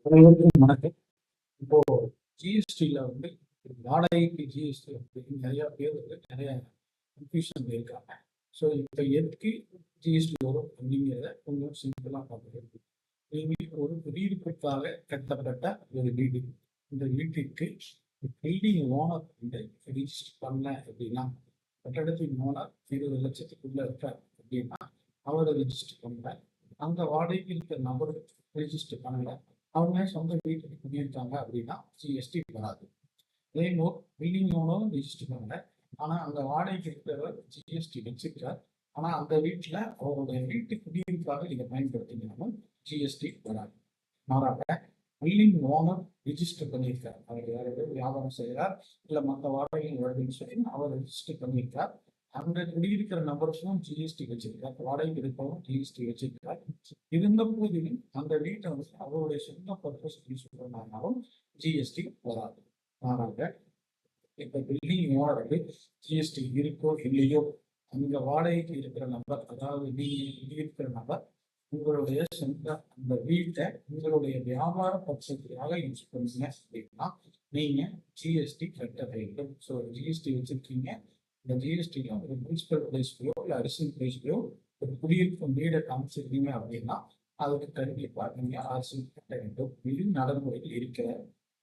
அனைவருக்கும் வணக்கம். இப்போ ஜிஎஸ்டியில் வாடகைக்கு ஜிஎஸ்டி நிறைய பேர் நிறைய கன்ஃபியூஷன் இருக்காங்க. ஸோ இப்போ எதுக்கு ஜிஎஸ்டி வரும் அப்படிங்கிறத கொஞ்சம் சிம்பிளாக பார்க்குறது. ஒரு குடியிருப்புக்காக கட்டப்பட்ட ஒரு வீடு. இந்த வீட்டுக்கு பில்டிங் ஓனர் ரிஜிஸ்டர் பண்ண அப்படின்னா, கட்டடத்தின் ஓனர் 20 லட்சத்துக்குள்ள இருக்கார் அப்படின்னா அவரை ரிஜிஸ்டர் பண்ணல. அந்த வாடகைக்கு இருக்கிற நபர் ரிஜிஸ்டர் பண்ணல, அவங்க சொந்த வீட்டுக்கு குடியிருக்காங்க அப்படின்னா ஜிஎஸ்டி வராது. அதே போல் பில்டிங் ஓனரும் ரிஜிஸ்டர் பண்ணல, ஆனால் அந்த வாடகைக்கு இருக்கிறவர் ஜிஎஸ்டி வச்சிருக்கார், ஆனால் அந்த வீட்டில் அவருடைய வீட்டு குடியிருப்பாக நீங்கள் பயன்படுத்தினாலும் ஜிஎஸ்டி வராது. மாறாக பில்டிங் ஓனர் ரிஜிஸ்டர் பண்ணியிருக்கார், அவர் யாராவது வியாபாரம் செய்கிறார் இல்லை மற்ற வாடகை வருதுன்னு சொல்லி அவர் ரிஜிஸ்டர் பண்ணியிருக்கார், அங்க குடியிருக்கிற நபருக்கும் ஜிஎஸ்டி வச்சிருக்கார், வாடகை இருப்பவரும் ஜிஎஸ்டி வச்சிருக்கார். இருந்த போதிலும் அந்த வீட்டை அவருடைய சொந்த பர்பஸ் யூஸ் பண்ணாலும் ஜிஎஸ்டி வராது. மாறாக இப்ப பில்டிங் ஓனருக்கு ஜிஎஸ்டி இருக்கோ இல்லையோ, அங்க வாடகைக்கு இருக்கிற நபர், அதாவது நீங்க குடியிருக்கிற நபர் உங்களுடைய சொந்த அந்த வீட்டை உங்களுடைய வியாபார பட்சத்துக்காக யூஸ் பண்ணுங்க அப்படின்னா நீங்க ஜிஎஸ்டி கட்ட வேண்டும். ஸோ ஜிஎஸ்டி வச்சிருக்கீங்க, இந்த ஜிஎஸ்டியில் ஒரு முனிசிபல் பிளேஸ்லையோ இல்லை அரசியல் பிளேஸ்லையோ ஒரு குடியிருப்பு வீடை காமிச்சிருக்கீங்க அப்படின்னா அதுக்கு கண்டிப்பாக நீங்க அரசியல் கட்ட வேண்டும். இது நடைமுறையில் இருக்கிற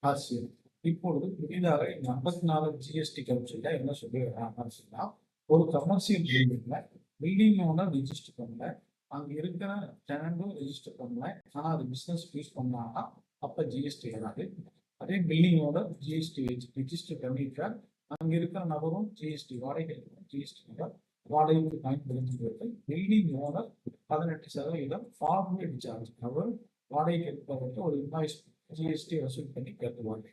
அரசியல். இப்பொழுது புதிதாக 54 ஜிஎஸ்டி கவுன்சில என்ன சொல்லி வராங்கன்னா, ஒரு கமர்ஷியல் பில்டிங்ல பில்டிங் ஓனர் ரிஜிஸ்டர் பண்ணல, அங்க இருக்கிற டெனண்டும் ரிஜிஸ்டர் பண்ணல, ஆனா அது பிசினஸ் யூஸ் பண்ணாங்கன்னா அப்ப ஜிஎஸ்டி வராது. அதே பில்டிங் ஓனர் ஜிஎஸ்டி ரிஜிஸ்டர் பண்ணியிருக்கார், அங்க இருக்கிற நபரும் ஜிஎஸ்டி வாடகை ஜிஎஸ்டி நபர் வாடகைக்கு பயன்படுத்துகிறது. பில்டிங் ஓனர் 18% ஃபார்மேட் சார்ஜ், அவர் வாடகைக்கு இருப்பவர்கள் ஒரு இன்வாய்ஸ் ஜிஎஸ்டி வசூல் பண்ணி கட்டுவாங்க.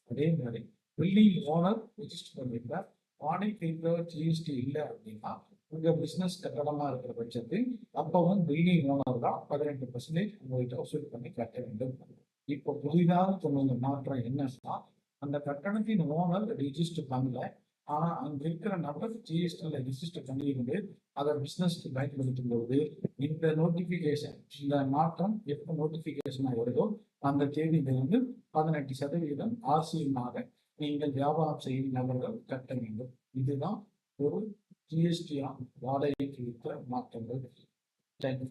அதே மாதிரி பில்டிங் ஓனர் ரிஜிஸ்டர் பண்ணியிருக்கார், வாடகைக்கு இருக்கிறவர் ஜிஎஸ்டி இல்லை அப்படின்னா உங்க பிசினஸ் கட்டடமா இருக்கிற பட்சத்தில் அப்பவும் பில்டிங் ஓனர் தான் 18% உங்கள்கிட்ட வசூல் பண்ணி கட்ட வேண்டும். இப்போ புதிதாக சொன்ன மாற்றம் என்னன்னா, அந்த கட்டணத்தின் ஓனர் ரிஜிஸ்டர் பண்ணல, ஆனா அங்க இருக்கிற நபர் ஜிஎஸ்டில ரிஜிஸ்டர் பண்ணியிருந்து அதை பிசினஸ்க்கு பயன்படுத்தும் போது இந்த நோட்டிபிகேஷன், இந்த மாற்றம் எப்போ நோட்டிபிகேஷனா வருதோ அந்த தேதியிலிருந்து 18% ஆர்சியமாக நீங்கள் வியாபாரம் செய்யும் நபர்கள் கட்ட வேண்டும். இதுதான் ஒரு ஜிஎஸ்டி வாடகைக்கு இருக்கிற மாற்றங்கள். தேங்க்யூ.